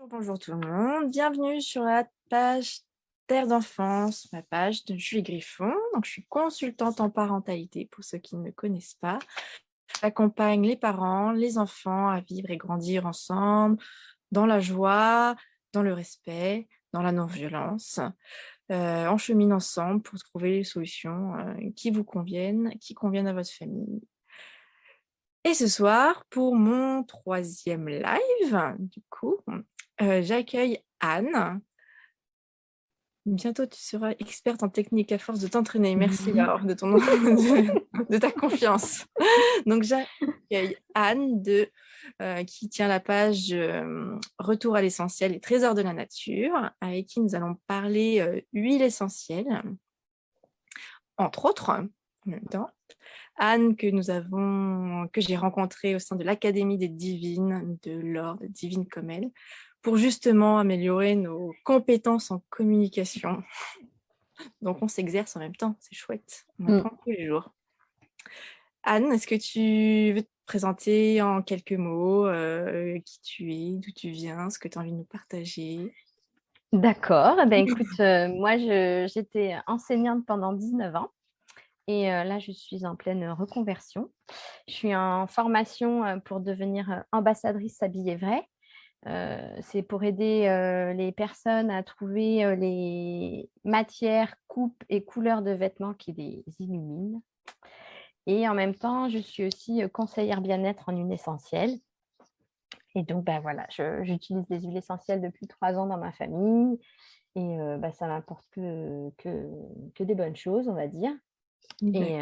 Bonjour tout le monde, bienvenue sur la page Terre d'enfance, ma page de Julie Griffon. Donc, je suis consultante en parentalité pour ceux qui ne me connaissent pas. J'accompagne les parents, les enfants à vivre et grandir ensemble dans la joie, dans le respect, dans la non-violence. On chemine ensemble pour trouver les solutions qui vous conviennent, qui conviennent à votre famille. Et ce soir, pour mon troisième live, j'accueille Anne. Bientôt, tu seras experte en technique à force de t'entraîner. Merci Laure de de ta confiance. Donc, j'accueille Anne qui tient la page Retour à l'essentiel et Trésors de la nature, avec qui nous allons parler huile essentielle, entre autres, en même temps. Anne, que j'ai rencontrée au sein de l'Académie des Divines de Laure, de Divine comme elle, pour justement améliorer nos compétences en communication. Donc, on s'exerce en même temps, c'est chouette. On apprend tous les jours. Anne, est-ce que tu veux te présenter en quelques mots qui tu es, d'où tu viens, ce que tu as envie de nous partager? D'accord. Écoute, moi, j'étais enseignante pendant 19 ans et là, je suis en pleine reconversion. Je suis en formation pour devenir ambassadrice Habillé Vrai. C'est pour aider les personnes à trouver les matières, coupes et couleurs de vêtements qui les illuminent. Et en même temps, je suis aussi conseillère bien-être en huile essentielle. Et donc, voilà, j'utilise des huiles essentielles depuis 3 ans dans ma famille. Et ça m'apporte que des bonnes choses, on va dire. Et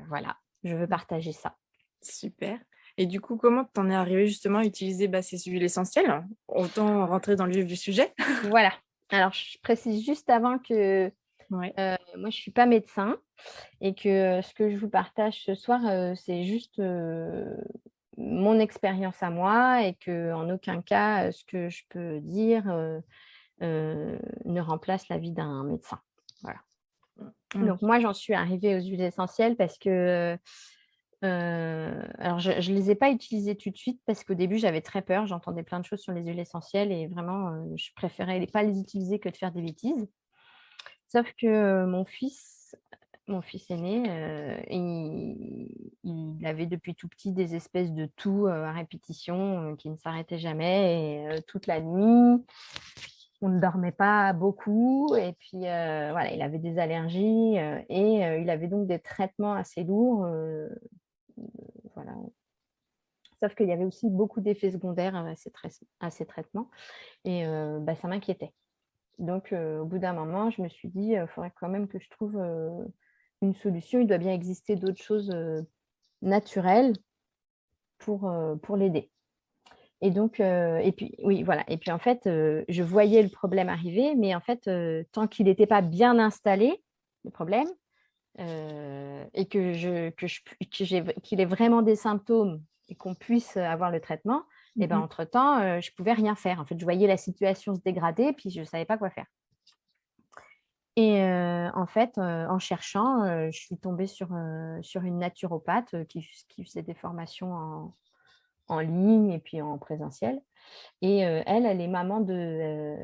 voilà, je veux partager ça. Super. Et du coup, comment t'en es arrivée justement à utiliser ces huiles essentielles? Autant rentrer dans le vif du sujet. Voilà. Alors, je précise juste avant que Ouais. moi, je ne suis pas médecin et que ce que je vous partage ce soir, c'est juste mon expérience à moi et qu'en aucun cas, ce que je peux dire ne remplace l'avis d'un médecin. Voilà. Donc, moi, j'en suis arrivée aux huiles essentielles parce que alors je ne les ai pas utilisées tout de suite parce qu'au début, j'avais très peur. J'entendais plein de choses sur les huiles essentielles et vraiment, je préférais pas les utiliser que de faire des bêtises. Sauf que mon fils aîné, il avait depuis tout petit des espèces de toux à répétition qui ne s'arrêtaient jamais et toute la nuit, on ne dormait pas beaucoup et puis voilà, il avait des allergies et il avait donc des traitements assez lourds. Voilà. Sauf qu'il y avait aussi beaucoup d'effets secondaires à ces traitements et ça m'inquiétait. Donc, au bout d'un moment, je me suis dit, il faudrait quand même que je trouve une solution. Il doit bien exister d'autres choses naturelles pour l'aider. Et donc, et puis, oui, voilà. Et puis, en fait, je voyais le problème arriver, mais en fait, tant qu'il n'était pas bien installé, le problème, et qu'il ait vraiment des symptômes et qu'on puisse avoir le traitement, et entre-temps, je ne pouvais rien faire. En fait, je voyais la situation se dégrader, puis je ne savais pas quoi faire. Et en fait, en cherchant, je suis tombée sur une naturopathe qui faisait des formations en ligne et puis en présentiel. Et elle est maman de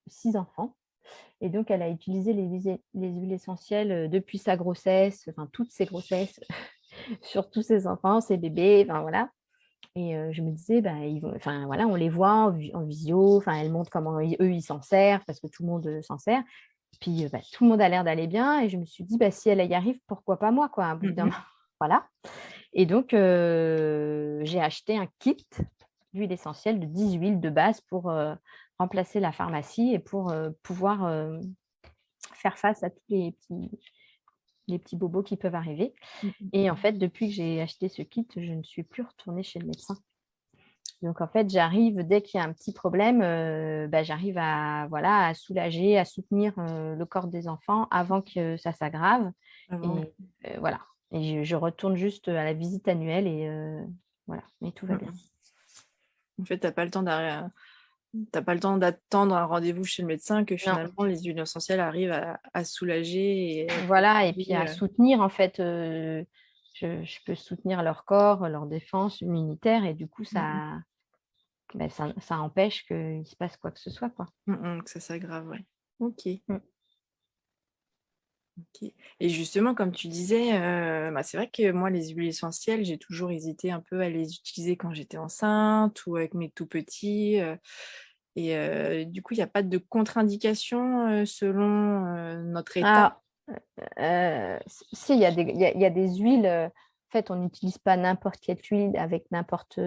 6 enfants. Et donc, elle a utilisé les huiles essentielles depuis sa grossesse, enfin toutes ses grossesses, sur tous ses enfants, ses bébés, enfin voilà. Et je me disais, voilà, on les voit en visio, enfin, elle montre comment eux, ils s'en servent, parce que tout le monde s'en sert. Puis tout le monde a l'air d'aller bien. Et je me suis dit, si elle y arrive, pourquoi pas moi, quoi, à bout d'un moment. Voilà. Et donc, j'ai acheté un kit d'huile essentielle de 10 huiles de base pour remplacer la pharmacie et pour pouvoir faire face à tous les petits bobos qui peuvent arriver. Et en fait, depuis que j'ai acheté ce kit, je ne suis plus retournée chez le médecin. Donc, en fait, j'arrive, dès qu'il y a un petit problème, j'arrive à soulager, à soutenir le corps des enfants avant que ça s'aggrave. Et voilà. Et je retourne juste à la visite annuelle et voilà. Et tout va bien. En fait, tu n'as pas le temps d'attendre un rendez-vous chez le médecin que Non. finalement les huiles essentielles arrivent à soulager. Voilà. Et puis à soutenir, en fait, je peux soutenir leur corps, leur défense immunitaire. Et du coup, ça ça empêche qu'il se passe quoi que ce soit, quoi. Que ça s'aggrave, ouais. Ok. Mm. Ok. Et justement, comme tu disais, c'est vrai que moi, les huiles essentielles, j'ai toujours hésité un peu à les utiliser quand j'étais enceinte ou avec mes tout petits. Du coup, il n'y a pas de contre-indication selon notre état. Ah, si, il y a il y a des huiles. En fait, on n'utilise pas n'importe quelle huile avec n'importe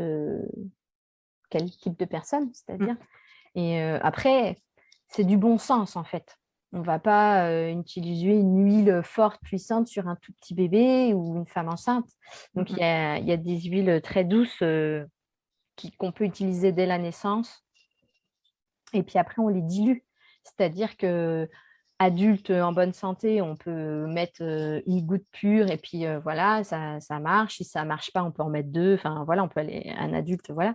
quel type de personne, c'est-à-dire. Et après, c'est du bon sens, en fait. On ne va pas utiliser une huile forte, puissante sur un tout petit bébé ou une femme enceinte. Donc, il y a des huiles très douces qu'on peut utiliser dès la naissance. Et puis après, on les dilue. C'est-à-dire que adulte en bonne santé, on peut mettre une goutte pure et puis voilà, ça marche. Si ça ne marche pas, on peut en mettre deux. Enfin, voilà, on peut aller un adulte, voilà.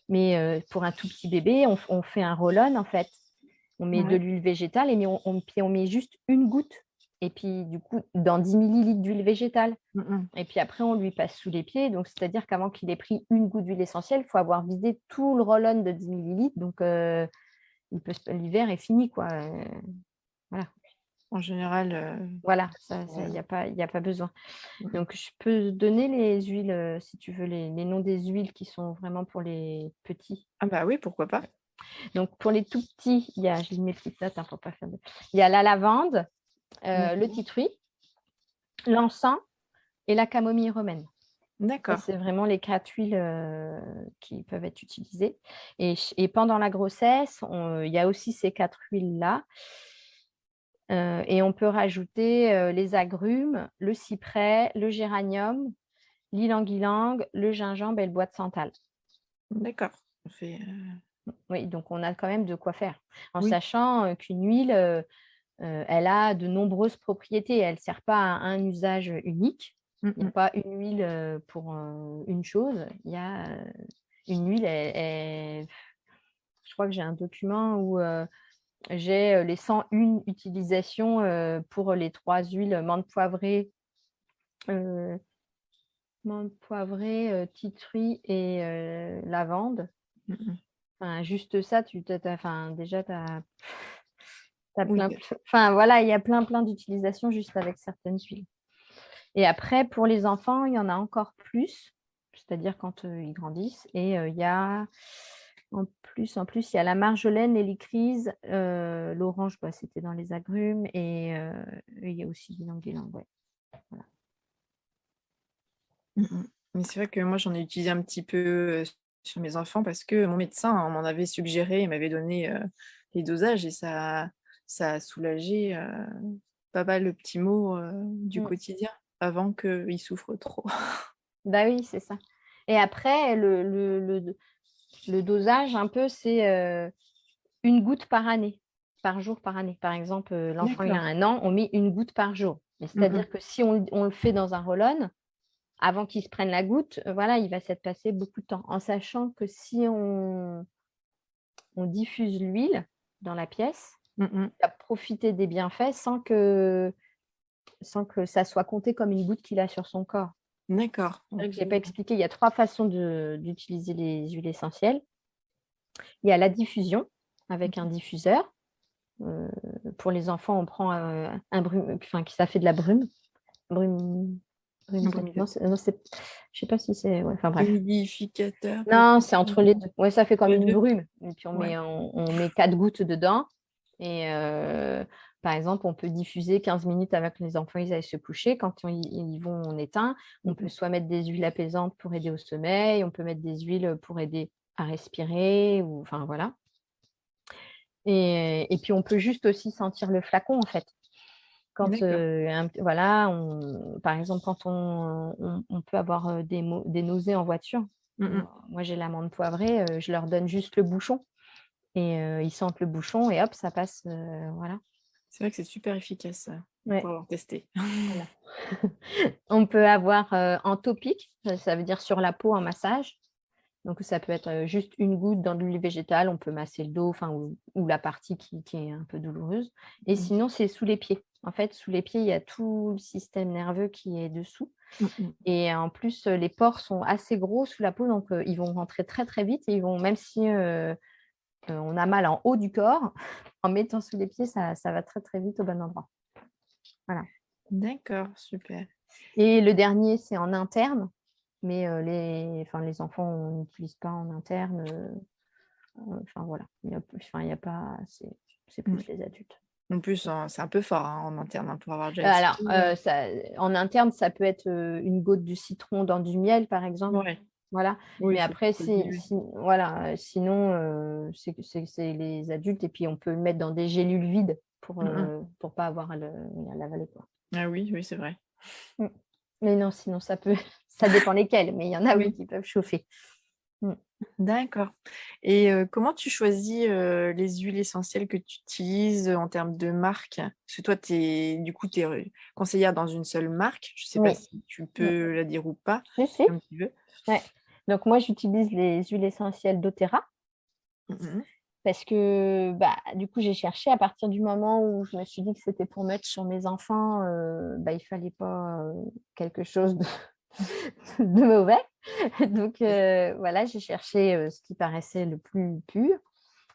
Mais pour un tout petit bébé, on fait un roll-on, en fait. On met de l'huile végétale et puis on met juste une goutte. Et puis, du coup, dans 10 millilitres d'huile végétale. Et puis après, on lui passe sous les pieds. Donc, c'est-à-dire qu'avant qu'il ait pris une goutte d'huile essentielle, il faut avoir vidé tout le roll-on de 10 millilitres. Donc, l'hiver est fini, quoi. Voilà. En général. Voilà, il n'y a pas besoin. Donc, je peux donner les huiles, si tu veux, les noms des huiles qui sont vraiment pour les petits. Ah bah oui, pourquoi pas. Donc, pour les tout petits, je lis mes petites notes, faut pas faire il y a la lavande, le titri, l'encens et la camomille romaine. D'accord. C'est vraiment les 4 huiles qui peuvent être utilisées. Et pendant la grossesse, il y a aussi ces 4 huiles-là. Et on peut rajouter les agrumes, le cyprès, le géranium, l'ylang-ylang, le gingembre et le bois de santal. D'accord. Oui, donc on a quand même de quoi faire. En Oui. sachant qu'une huile, elle a de nombreuses propriétés. Elle ne sert pas à un usage unique. Il n'y a pas une huile pour une chose. Il y a une huile, je crois que j'ai un document où j'ai les 101 utilisations pour les 3 huiles, menthe poivrée, titri et lavande. Enfin, juste ça, déjà, tu as plein. Enfin, voilà, il y a plein d'utilisations juste avec certaines huiles. Et après, pour les enfants, il y en a encore plus, c'est-à-dire quand ils grandissent. Et il y a en plus, il y a la marjolaine, l'hélicryse, l'orange, c'était dans les agrumes, et il y a aussi l'ylang-ylang. Ouais. Voilà. Mais c'est vrai que moi, j'en ai utilisé un petit peu sur mes enfants parce que mon médecin m'en avait suggéré, il m'avait donné les dosages et ça a soulagé pas mal le petit mot du quotidien avant qu'il souffre trop. Bah oui, c'est ça. Et après, le dosage, un peu, c'est une goutte par année, par jour, par année. Par exemple, l'enfant, il a 1 an, on met une goutte par jour. C'est-à-dire que si on le fait dans un roll-on, avant qu'il se prenne la goutte, voilà, il va s'être passé beaucoup de temps. En sachant que si on diffuse l'huile dans la pièce, il va profiter des bienfaits sans que ça soit compté comme une goutte qu'il a sur son corps. D'accord. Je n'ai pas expliqué, il y a 3 façons d'utiliser les huiles essentielles. Il y a la diffusion avec un diffuseur. Pour les enfants, on prend un brume, ça fait de la brume. Non, je ne sais pas si c'est. Ouais, bref. Humidificateur. Non, c'est entre les deux. Ouais, ça fait comme une brume. Et puis on met 4 gouttes dedans. Et par exemple, on peut diffuser 15 minutes avec les enfants, ils aillent se coucher. Quand ils vont, on éteint. On peut soit mettre des huiles apaisantes pour aider au sommeil, on peut mettre des huiles pour aider à respirer, enfin voilà. Et puis, on peut juste aussi sentir le flacon, en fait. Quand, voilà, par exemple, quand on peut avoir des nausées en voiture. Moi, j'ai l'amande poivrée, je leur donne juste le bouchon. Et ils sentent le bouchon et hop, ça passe. Voilà. C'est vrai que c'est super efficace pour avoir testé. Voilà. On peut avoir en topique, ça veut dire sur la peau en massage. Donc, ça peut être juste une goutte dans de l'huile végétale. On peut masser le dos ou la partie qui est un peu douloureuse. Et sinon, c'est sous les pieds. En fait, sous les pieds, il y a tout le système nerveux qui est dessous. Mhm. Et en plus, les pores sont assez gros sous la peau, donc ils vont rentrer très, très vite et ils vont, même si on a mal en haut du corps, en mettant sous les pieds, ça va très, très vite au bon endroit. Voilà. D'accord, super. Et le dernier, c'est en interne, mais les enfants, on n'utilise pas en interne. Enfin, voilà. Il y a pas, c'est Mm. plus les adultes. En plus, c'est un peu fort en interne pour avoir déjà Alors, essayé. en interne, ça peut être une goutte de citron dans du miel, par exemple. Ouais. Voilà. Oui, Mais il faut après, le diluer. voilà, sinon, c'est les adultes. Et puis, on peut le mettre dans des gélules vides pour Mhm. ne pas avoir à l'avaler, quoi. Ah oui, oui, c'est vrai. Mm. Mais non, sinon, ça peut. Ça dépend lesquels. Mais il y en a, oui, Oui. qui peuvent chauffer. Mm. D'accord. Et comment tu choisis les huiles essentielles que tu utilises en termes de marque? Parce que toi, tu es conseillère dans une seule marque. Je ne sais pas Oui. si tu Mm. peux la dire ou pas, Si, c'est si. comme tu veux. Ouais. Donc, moi, j'utilise les huiles essentielles d'Otera. Mhm. Parce que du coup, j'ai cherché à partir du moment où je me suis dit que c'était pour mettre sur mes enfants, il fallait pas quelque chose de, de mauvais. Donc voilà, j'ai cherché ce qui paraissait le plus pur.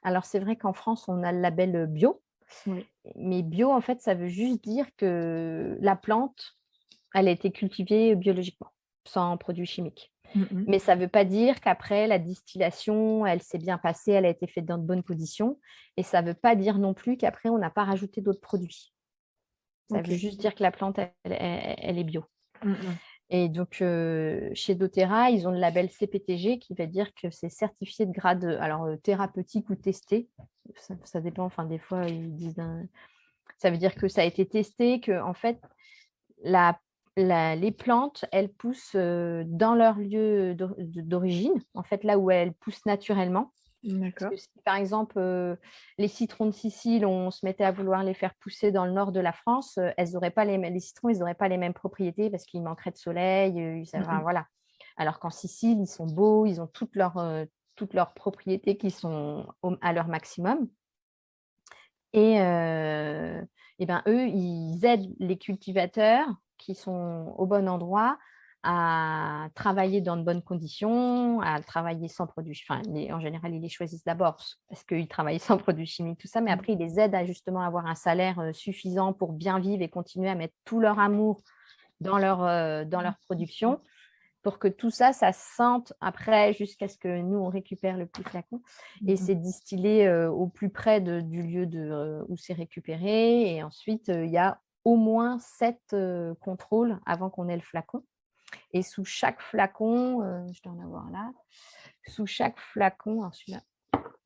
Alors c'est vrai qu'en France, on a le label bio, Oui. mais bio, en fait, ça veut juste dire que la plante, elle a été cultivée biologiquement, sans produits chimiques. Mhm. Mais ça ne veut pas dire qu'après, la distillation, elle s'est bien passée, elle a été faite dans de bonnes conditions. Et ça ne veut pas dire non plus qu'après, on n'a pas rajouté d'autres produits. Ça Ok. veut juste dire que la plante, elle est bio. Mhm. Et donc, chez doTERRA, ils ont le label CPTG qui va dire que c'est certifié de grade thérapeutique ou testé. Ça dépend, enfin, des fois, ils disent ça veut dire que ça a été testé, que en fait, les plantes, elles poussent dans leur lieu d'origine, en fait, là où elles poussent naturellement. Parce D'accord. que si, par exemple, les citrons de Sicile, on se mettait à vouloir les faire pousser dans le nord de la France, les citrons, ils n'auraient pas les mêmes propriétés parce qu'il manquerait de soleil. Enfin, Mhm. voilà. Alors qu'en Sicile, ils sont beaux, ils ont toutes leurs propriétés qui sont à leur maximum. Et, eux, ils aident les cultivateurs qui sont au bon endroit à travailler dans de bonnes conditions, à travailler sans produits. Enfin, en général, ils les choisissent d'abord parce qu'ils travaillent sans produits chimiques, tout ça, mais après, ils les aident à justement avoir un salaire suffisant pour bien vivre et continuer à mettre tout leur amour dans leur production pour que tout ça, ça sente après jusqu'à ce que nous, on récupère le petit flacon. Et Mhm. c'est distillé au plus près du lieu où c'est récupéré. Et ensuite, il y a au moins 7 contrôles avant qu'on ait le flacon. Et sous chaque flacon, je dois en avoir là, sous chaque flacon, alors celui-là,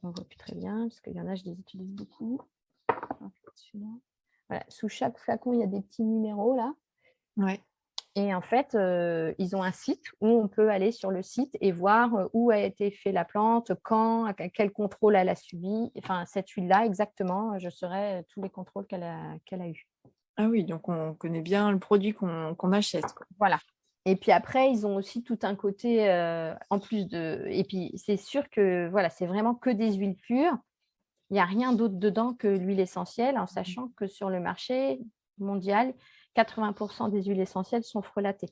on ne voit plus très bien, parce qu'il y en a, je les utilise beaucoup. Voilà. Sous chaque flacon, il y a des petits numéros là. Ouais. Et en fait, ils ont un site où on peut aller sur le site et voir où a été fait la plante, quand, quel contrôle elle a subi. Enfin, cette huile-là, exactement, je saurais tous les contrôles qu'elle a eus. Ah oui, donc on connaît bien le produit qu'on achète, quoi. Voilà. Et puis après, ils ont aussi tout un côté, en plus de... Et puis, c'est sûr que voilà, c'est vraiment que des huiles pures. Il n'y a rien d'autre dedans que l'huile essentielle, en sachant que sur le marché mondial, 80% des huiles essentielles sont frelatées.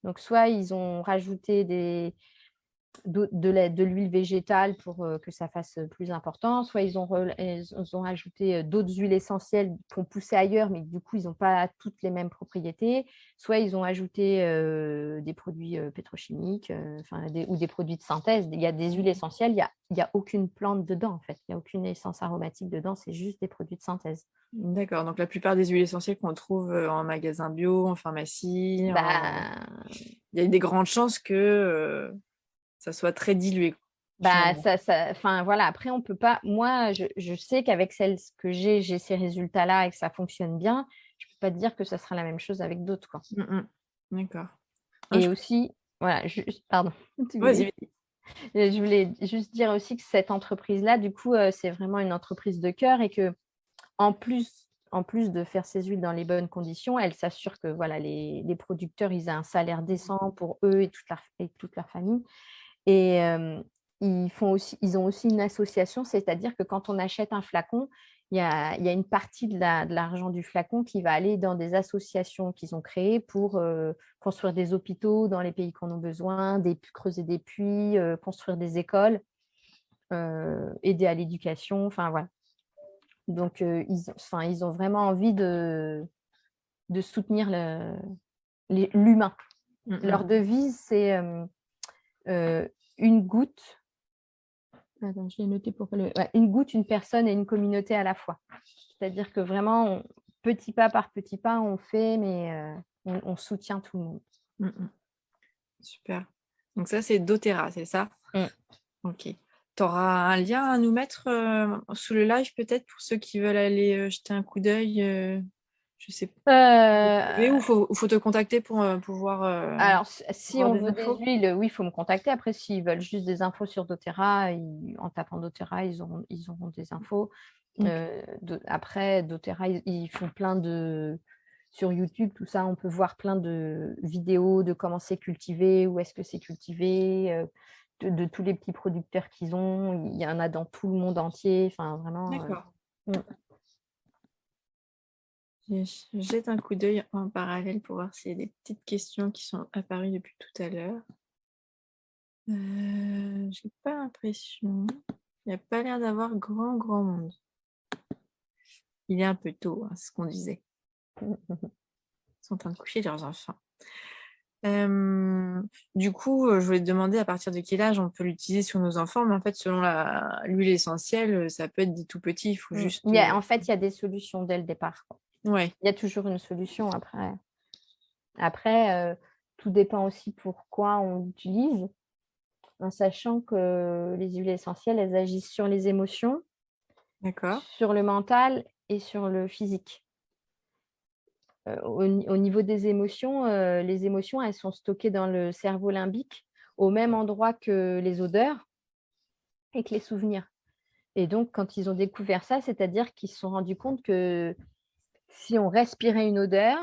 Donc, soit ils ont rajouté de l'huile végétale pour que ça fasse plus important, soit ils ont ajouté d'autres huiles essentielles qu'on poussait ailleurs, mais du coup, ils n'ont pas toutes les mêmes propriétés, soit ils ont ajouté des produits pétrochimiques ou des produits de synthèse. Il y a des huiles essentielles, il y a aucune plante dedans, en fait. Il n'y a aucune essence aromatique dedans, c'est juste des produits de synthèse. D'accord, donc la plupart des huiles essentielles qu'on trouve en magasin bio, en pharmacie, Bah, il y a des grandes chances que ça soit très dilué, finalement. enfin, voilà. Après, on peut pas. Moi, je sais qu'avec celle que j'ai ces résultats-là et que ça fonctionne bien. Je peux pas te dire que ça sera la même chose avec d'autres, quoi. Mhm. D'accord. Ah, Et aussi, voilà, pardon, tu Vas-y, voulais. vas-y. Je voulais juste dire aussi que cette entreprise-là, du coup, c'est vraiment une entreprise de cœur et que en plus de faire ses huiles dans les bonnes conditions, elle s'assure que voilà, les producteurs, ils aient un salaire décent pour eux et toute leur famille. Et ils ont aussi une association, c'est-à-dire que quand on achète un flacon, il y a une partie de l'argent du flacon qui va aller dans des associations qu'ils ont créées pour construire des hôpitaux dans les pays qui en ont besoin, creuser des puits, construire des écoles, aider à l'éducation. Enfin, voilà. Donc, ils ont vraiment envie de soutenir l'humain. Leur devise, c'est une goutte. Attends, je l'ai noté pour une goutte, une personne et une communauté à la fois. C'est-à-dire que vraiment, petit pas par petit pas, on fait, mais on soutient tout le monde. Super. Donc ça, c'est doTERRA, c'est ça? Ok. Tu auras un lien à nous mettre sous le live peut-être pour ceux qui veulent aller jeter un coup d'œil je sais pas. Ou faut te contacter pour pouvoir. Alors, si avoir on des veut infos. des huiles, oui, il faut me contacter. Après, s'ils veulent juste des infos sur doTERRA, en tapant doTERRA, ils auront des infos. Après, doTERRA, ils font plein de... Sur YouTube, tout ça, on peut voir plein de vidéos de comment c'est cultivé, où est-ce que c'est cultivé, de tous les petits producteurs qu'ils ont. Il y en a dans tout le monde entier. Enfin, vraiment. D'accord. Je jette un coup d'œil en parallèle pour voir s'il y a des petites questions qui sont apparues depuis tout à l'heure. J'ai pas l'impression. Il n'y a pas l'air d'avoir grand monde. Il est un peu tôt, c'est ce qu'on disait. Ils sont en train de coucher leurs enfants. Du coup, je voulais te demander à partir de quel âge on peut l'utiliser sur nos enfants, mais en fait, selon l'huile essentielle, ça peut être des tout petits. Il faut juste. En fait, il y a des solutions dès le départ. Ouais. Il y a toujours une solution après. Après, tout dépend aussi pourquoi on l'utilise, en sachant que les huiles essentielles, elles agissent sur les émotions, sur le mental et sur le physique. Au niveau des émotions, les émotions, elles sont stockées dans le cerveau limbique au même endroit que les odeurs et que les souvenirs. Et donc, quand ils ont découvert ça, c'est-à-dire qu'ils se sont rendus compte que si on respirait une odeur,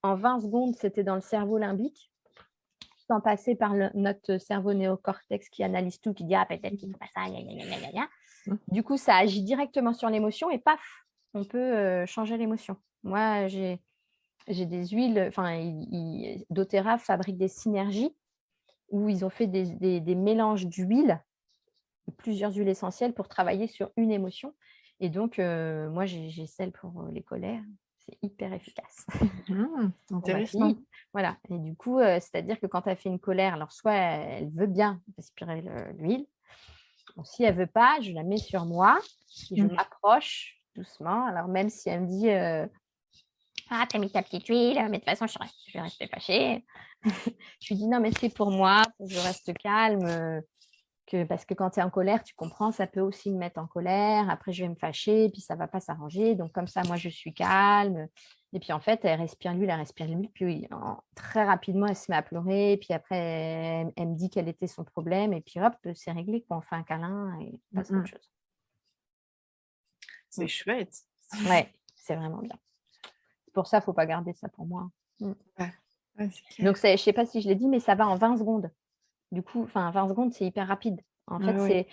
en 20 secondes, c'était dans le cerveau limbique, sans passer par notre cerveau néocortex qui analyse tout, qui dit « Ah, peut-être qu'il ne faut pas ça, gna. » Du coup, ça agit directement sur l'émotion et paf, on peut changer l'émotion. Moi, j'ai des huiles, doTERRA fabrique des synergies où ils ont fait des mélanges d'huiles, plusieurs huiles essentielles pour travailler sur une émotion. Et donc, moi, j'ai celle pour les colères. C'est hyper efficace. Intéressant. Voilà. Et du coup, c'est-à-dire que quand elle fait une colère, alors soit elle veut bien respirer l'huile, si elle ne veut pas, je la mets sur moi et je m'approche doucement. Alors, même si elle me dit Ah, t'as mis ta petite huile, mais de toute façon, je vais rester fâchée. Je lui dis non, mais c'est pour moi, pour que je reste calme. Parce que quand tu es en colère, tu comprends, ça peut aussi me mettre en colère. Après, je vais me fâcher, puis ça ne va pas s'arranger. Donc, comme ça, moi, je suis calme. Et puis, en fait, elle respire l'huile. Puis, très rapidement, elle se met à pleurer. Puis après, elle me dit quel était son problème. Et puis, hop, c'est réglé. On fait un câlin et on passe à autre chose. C'est chouette. Ouais, c'est vraiment bien. C'est pour ça, il ne faut pas garder ça pour moi. Donc, je ne sais pas si je l'ai dit, mais ça va en 20 secondes. Du coup, 20 secondes, c'est hyper rapide. En fait,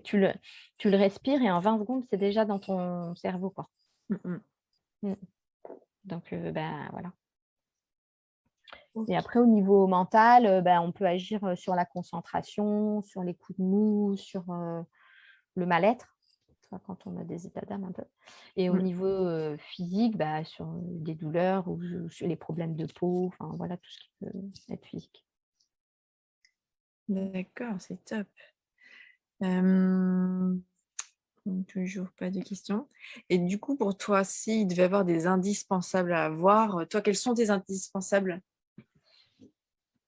tu le respires et en 20 secondes, c'est déjà dans ton cerveau, quoi. Donc, voilà. Et après, au niveau mental, on peut agir sur la concentration, sur les coups de mou, sur le mal-être, quand on a des états d'âme un peu. Et au niveau physique, sur des douleurs ou sur les problèmes de peau, voilà, tout ce qui peut être physique. D'accord, c'est top. Toujours pas de questions. Et du coup, pour toi, s'il devait y avoir des indispensables à avoir, toi, quels sont tes indispensables?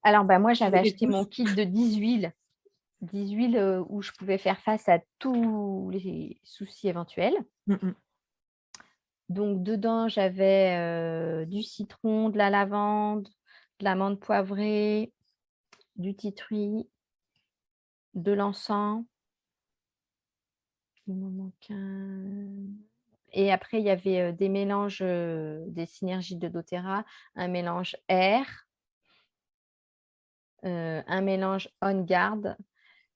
Alors, moi, j'avais acheté mon kit de 10 huiles. 10 huiles où je pouvais faire face à tous les soucis éventuels. Donc, dedans, j'avais du citron, de la lavande, de la menthe poivrée, du titri, de l'encens. Il m'en manque un. Et après, il y avait des mélanges, des synergies de doTERRA, un mélange air, un mélange On Guard,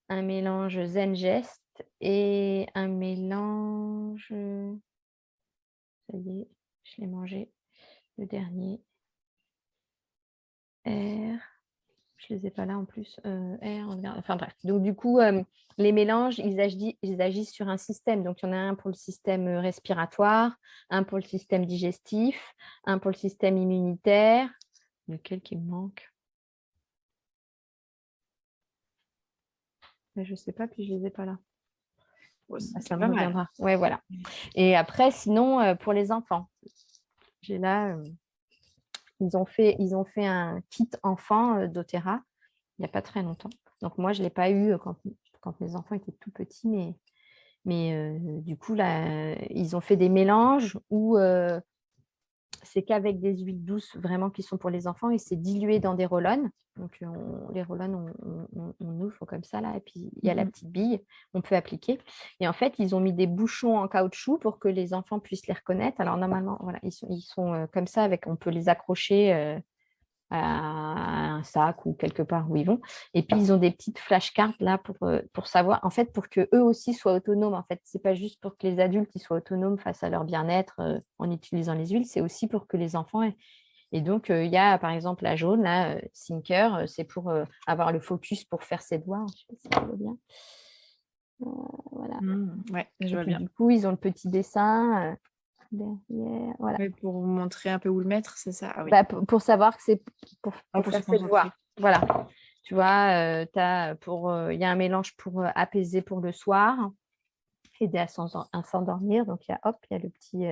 un mélange Zengest et un mélange. Ça y est, je l'ai mangé. Le dernier. R. Je les ai pas là en plus. R, on regarde. Enfin bref. Donc du coup, les mélanges, ils agissent sur un système. Donc il y en a un pour le système respiratoire, un pour le système digestif, un pour le système immunitaire. Lequel qui me manque? Je ne sais pas, puis je les ai pas là. Ça me reviendra. Ouais, voilà. Et après, sinon, pour les enfants, j'ai là, ils ont fait un kit enfant d'Otera il n'y a pas très longtemps. Donc moi, je ne l'ai pas eu quand mes enfants étaient tout petits, mais du coup, là, ils ont fait des mélanges où c'est qu'avec des huiles douces vraiment qui sont pour les enfants et c'est dilué dans des roll-on. Donc, les roll-on, on ouvre comme ça, là, et puis il y a la petite bille, on peut appliquer. Et en fait, ils ont mis des bouchons en caoutchouc pour que les enfants puissent les reconnaître. Alors, normalement, voilà, ils sont comme ça, on peut les accrocher à un sac ou quelque part où ils vont. Et puis, ils ont des petites flashcards là pour savoir, en fait, pour qu'eux aussi soient autonomes. En fait, ce n'est pas juste pour que les adultes ils soient autonomes face à leur bien-être en utilisant les huiles, c'est aussi pour que les enfants aient. Et donc, il y a par exemple la jaune, là, Thinker, c'est pour avoir le focus pour faire ses doigts. Je sais pas si ça va bien. Voilà. Ouais, je et vois puis, bien. du coup, ils ont le petit dessin derrière. Voilà. Oui, pour vous montrer un peu où le mettre, c'est ça? Ah oui. Pour savoir que c'est pour pour faire se ses devoirs. concentrer. Voilà. Tu vois, il y a un mélange pour apaiser pour le soir, aider à s'endormir. Donc, il y a le petit.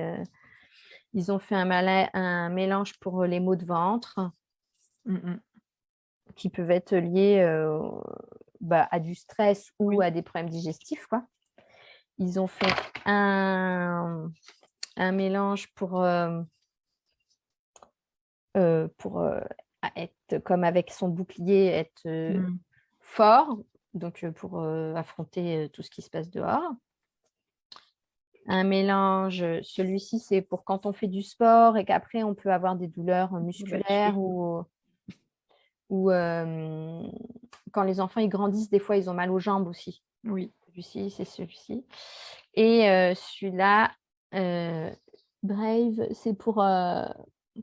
Ils ont fait un mélange pour les maux de ventre qui peuvent être liés à du stress ou à des problèmes digestifs, quoi. Ils ont fait un mélange pour être comme avec son bouclier, être fort, donc pour affronter tout ce qui se passe dehors. Un mélange, celui-ci, c'est pour quand on fait du sport et qu'après, on peut avoir des douleurs musculaires ou quand les enfants ils grandissent, des fois, ils ont mal aux jambes aussi. Oui. Celui-ci, c'est celui-ci. Et celui-là, Brave, c'est pour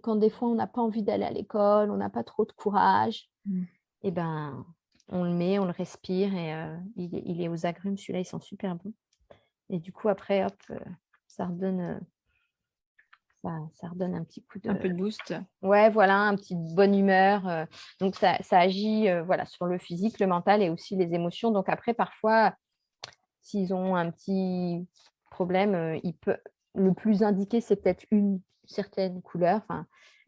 quand des fois, on n'a pas envie d'aller à l'école, on n'a pas trop de courage. Et ben, on le met, on le respire et il est aux agrumes. Celui-là, ils sont super bons. Et du coup, après, hop, ça redonne un petit coup de... Un peu de boost. Ouais, voilà, un petit bonne humeur. Donc, ça agit voilà, sur le physique, le mental et aussi les émotions. Donc, après, parfois, s'ils ont un petit problème, le plus indiqué, c'est peut-être une certaine couleur.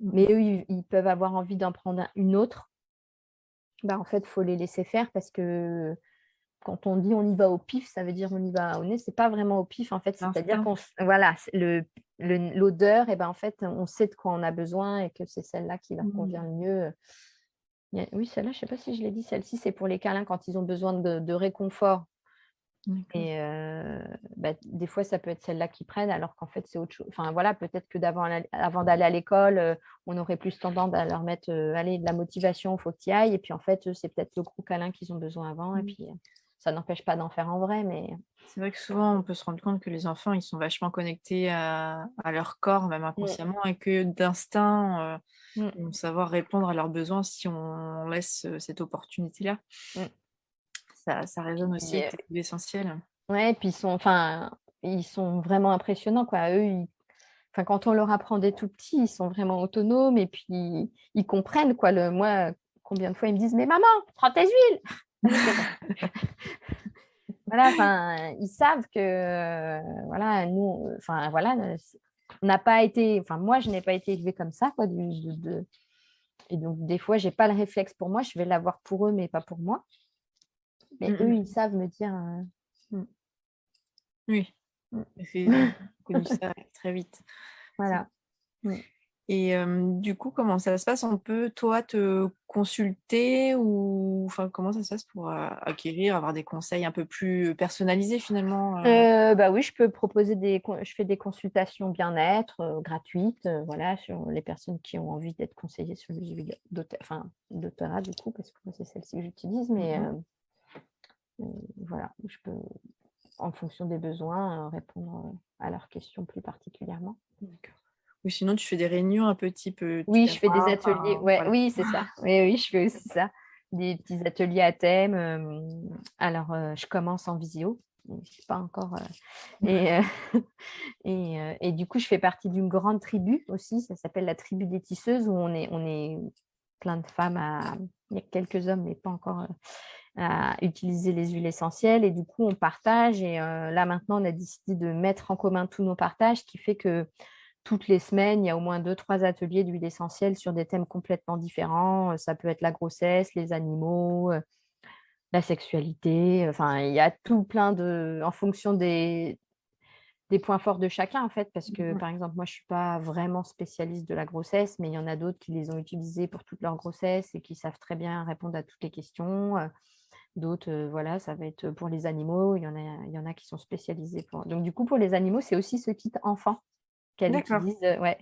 Mais eux, ils peuvent avoir envie d'en prendre une autre. En fait, il faut les laisser faire parce que quand on dit on y va au pif, ça veut dire on y va au nez. C'est pas vraiment au pif, en fait. C'est-à-dire voilà, l'odeur, et en fait, on sait de quoi on a besoin et que c'est celle-là qui leur convient le mieux. Oui, celle-là, je ne sais pas si je l'ai dit. Celle-ci, c'est pour les câlins quand ils ont besoin de réconfort. Et des fois, ça peut être celle-là qu'ils prennent, alors qu'en fait, c'est autre chose. Enfin, voilà, peut-être que avant d'aller à l'école, on aurait plus tendance à leur mettre allez, de la motivation, il faut qu'ils aillent. Et puis, en fait, c'est peut-être le gros câlin qu'ils ont besoin avant. Et puis, ça n'empêche pas d'en faire en vrai. Mais c'est vrai que souvent, on peut se rendre compte que les enfants, ils sont vachement connectés à leur corps, même inconsciemment, et que d'instinct, ils vont savoir répondre à leurs besoins si on laisse cette opportunité-là. Ça résonne aussi, c'est essentiel. Ouais, et puis ils sont vraiment impressionnants, quoi. Eux, quand on leur apprend des tout petits, ils sont vraiment autonomes et puis ils comprennent, quoi. Moi, combien de fois ils me disent, mais maman, prends tes huiles. Voilà, ils savent que, voilà, nous, voilà, on n'a pas été, moi, je n'ai pas été élevée comme ça, quoi. Et donc, des fois, j'ai pas le réflexe pour moi, je vais l'avoir pour eux, mais pas pour moi. Mais eux, ils savent me dire. Oui, j'ai connu ça très vite. Voilà. Et du coup, comment ça se passe? On peut, toi, te consulter ou comment ça se passe pour acquérir, avoir des conseils un peu plus personnalisés finalement? Oui, je peux proposer je fais des consultations bien-être gratuites, voilà, sur les personnes qui ont envie d'être conseillées sur les huiles d'Otera, du coup, parce que moi, c'est celle-ci que j'utilise, mais voilà, je peux en fonction des besoins, répondre à leurs questions plus particulièrement. D'accord. Ou sinon, tu fais des réunions un peu type Oui, je fais des ateliers. enfin, Ouais, voilà. oui, c'est ça. Oui, oui, je fais aussi ça. Des petits ateliers à thème. Alors, je commence en visio. Je ne sais pas encore. Et, et du coup, je fais partie d'une grande tribu aussi. Ça s'appelle la tribu des tisseuses, où on est plein de femmes. Il y a quelques hommes, mais pas encore à utiliser les huiles essentielles. Et du coup, on partage. Et là, maintenant, on a décidé de mettre en commun tous nos partages, ce qui fait que toutes les semaines, il y a au moins 2-3 ateliers d'huile essentielle sur des thèmes complètement différents. Ça peut être la grossesse, les animaux, la sexualité. Enfin, il y a tout plein en fonction des points forts de chacun, en fait, parce que, par exemple, moi, je ne suis pas vraiment spécialiste de la grossesse, mais il y en a d'autres qui les ont utilisées pour toute leur grossesse et qui savent très bien répondre à toutes les questions. D'autres, voilà, ça va être pour les animaux. Il y en a qui sont spécialisés pour. Donc, du coup, pour les animaux, c'est aussi ce kit enfant qu'elle D'accord. utilise. Ouais.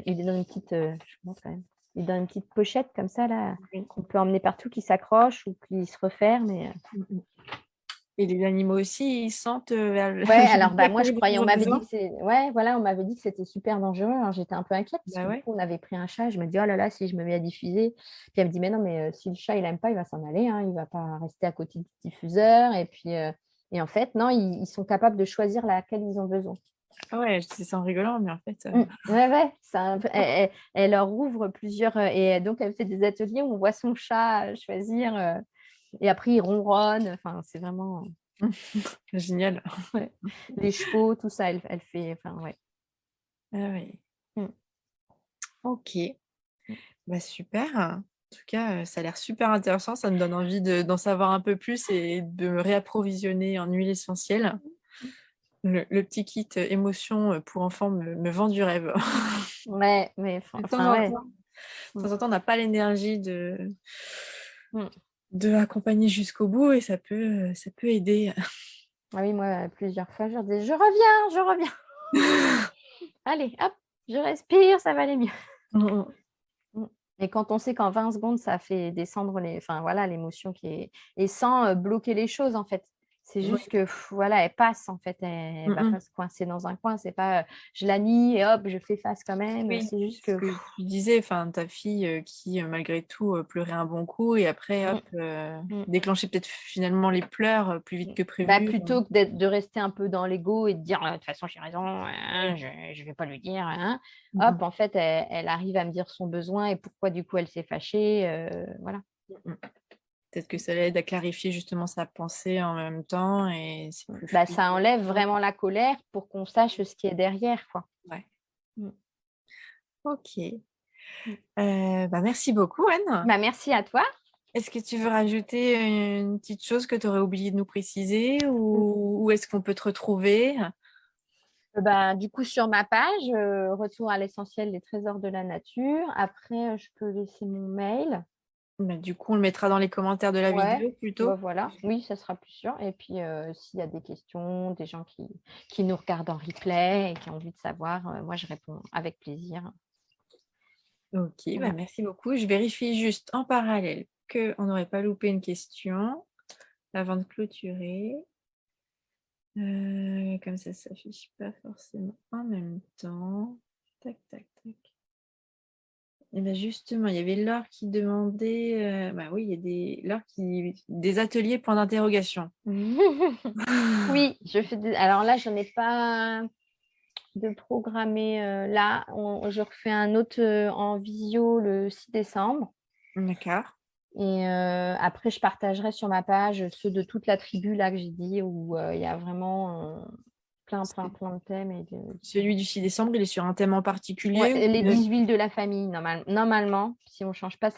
Il est dans une petite, je montre quand même. Il est dans une petite pochette comme ça, là, Oui. qu'on peut emmener partout, qui s'accroche ou qui se referme. Et les animaux aussi, ils sentent vers le... Ouais, alors moi je ils croyais, on ont m'avait dit besoin. que ouais, voilà, on m'avait dit que c'était super dangereux. Alors j'étais un peu inquiète parce Bah que du ouais. coup on avait pris un chat. Je me dis oh là là, si je me mets à diffuser. Puis elle me dit mais non, mais si le chat il aime pas, il va s'en aller, hein, il va pas rester à côté du diffuseur. Et puis et en fait non, ils sont capables de choisir laquelle ils ont besoin. Ah ouais, c'est ça en rigolant, mais en fait. Ouais, ouais, elle leur ouvre plusieurs. Et donc, elle fait des ateliers où on voit son chat choisir. Et après, il ronronne. Enfin, c'est vraiment. Génial. Ouais. Les chevaux, tout ça, elle fait. Enfin, ouais. Ah ouais. Mm. Ok. Bah super. En tout cas, ça a l'air super intéressant. Ça me donne envie d'en savoir un peu plus et de me réapprovisionner en huile essentielle. Le petit kit émotion pour enfants me vend du rêve. Ouais, mais De temps enfin, en ouais. temps, de Mm. temps en temps, on n'a pas l'énergie Mm. de accompagner jusqu'au bout et ça peut aider. Ah oui, moi, plusieurs fois, je leur dis je reviens, je reviens. Allez, hop, je respire, ça va aller mieux. Mm. Et quand on sait qu'en 20 secondes, ça fait descendre enfin, voilà, l'émotion qui est. Et sans bloquer les choses, en fait. C'est Oui. juste que, voilà, elle passe, en fait. Elle ne va pas se coincer dans un coin. C'est pas je la nie et hop, je fais face quand même. Oui, C'est juste ce que. que tu disais, enfin, ta fille qui, malgré tout, pleurait un bon coup et après, hop, Mm. déclenchait peut-être finalement les pleurs plus vite que Bah, prévu. plutôt que de rester un peu dans l'ego et de dire de toute façon, j'ai raison, hein, je ne vais pas lui dire. Hein. Hop, en fait, elle arrive à me dire son besoin et pourquoi, du coup, elle s'est fâchée. Voilà. Peut-être que ça l'aide à clarifier justement sa pensée en même temps et c'est plus Bah, fluide. ça enlève vraiment la colère pour qu'on sache ce qui est derrière, quoi. Ouais. Mm. Ok. Mm. Bah, merci beaucoup, Anne. Bah, merci à toi. Est-ce que tu veux rajouter une petite chose que tu aurais oublié de nous préciser ou où est-ce qu'on peut te retrouver? Bah, du coup, sur ma page, retour à l'essentiel des trésors de la nature. Après, je peux laisser mon mail. Bah, du coup, on le mettra dans les commentaires de la Ouais, vidéo bah, plutôt. voilà. Oui, ça sera plus sûr. Et puis, s'il y a des questions, des gens qui nous regardent en replay et qui ont envie de savoir, moi, je réponds avec plaisir. Ok, bah, Voilà. merci beaucoup. Je vérifie juste en parallèle qu'on n'aurait pas loupé une question avant de clôturer. Comme ça ne s'affiche pas forcément en même temps. Tac, tac, tac. Et bien justement, il y avait Laure qui demandait, bah oui, il y a des ateliers point d'interrogation. Oui, je fais alors là, je n'ai pas de programmé là. Je refais un autre en visio le 6 décembre. D'accord. Et après, je partagerai sur ma page ceux de toute la tribu là que j'ai dit, où il y a vraiment plein de thèmes. Celui du 6 décembre, il est sur un thème en particulier Ouais, les 10 huiles de la famille, normalement, si on ne change pas,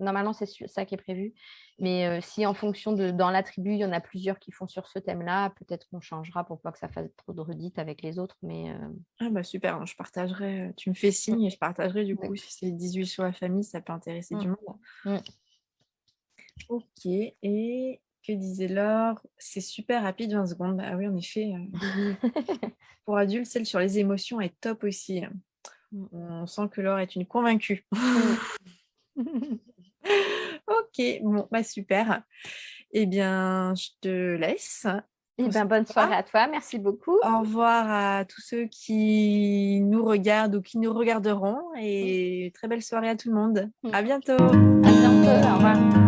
normalement, c'est ça qui est prévu. Mais si en fonction dans la tribu, il y en a plusieurs qui font sur ce thème-là, peut-être qu'on changera pour pas que ça fasse trop de redites avec les autres. Mais Ah bah super, je partagerai, tu me fais signe et je partagerai du coup ouais. si c'est les 18 sur la famille, ça peut intéresser du monde. Mm. Ok, et que disait Laure? C'est super rapide, 20 secondes. Ah oui, en effet, pour adultes, celle sur les émotions est top aussi. On sent que Laure est une convaincue. Ok, bon, bah super. Eh bien, je te laisse Et bonne soirée à toi. Merci beaucoup. Au revoir à tous ceux qui nous regardent ou qui nous regarderont. Et très belle soirée à tout le monde. À bientôt. À bientôt. Au revoir.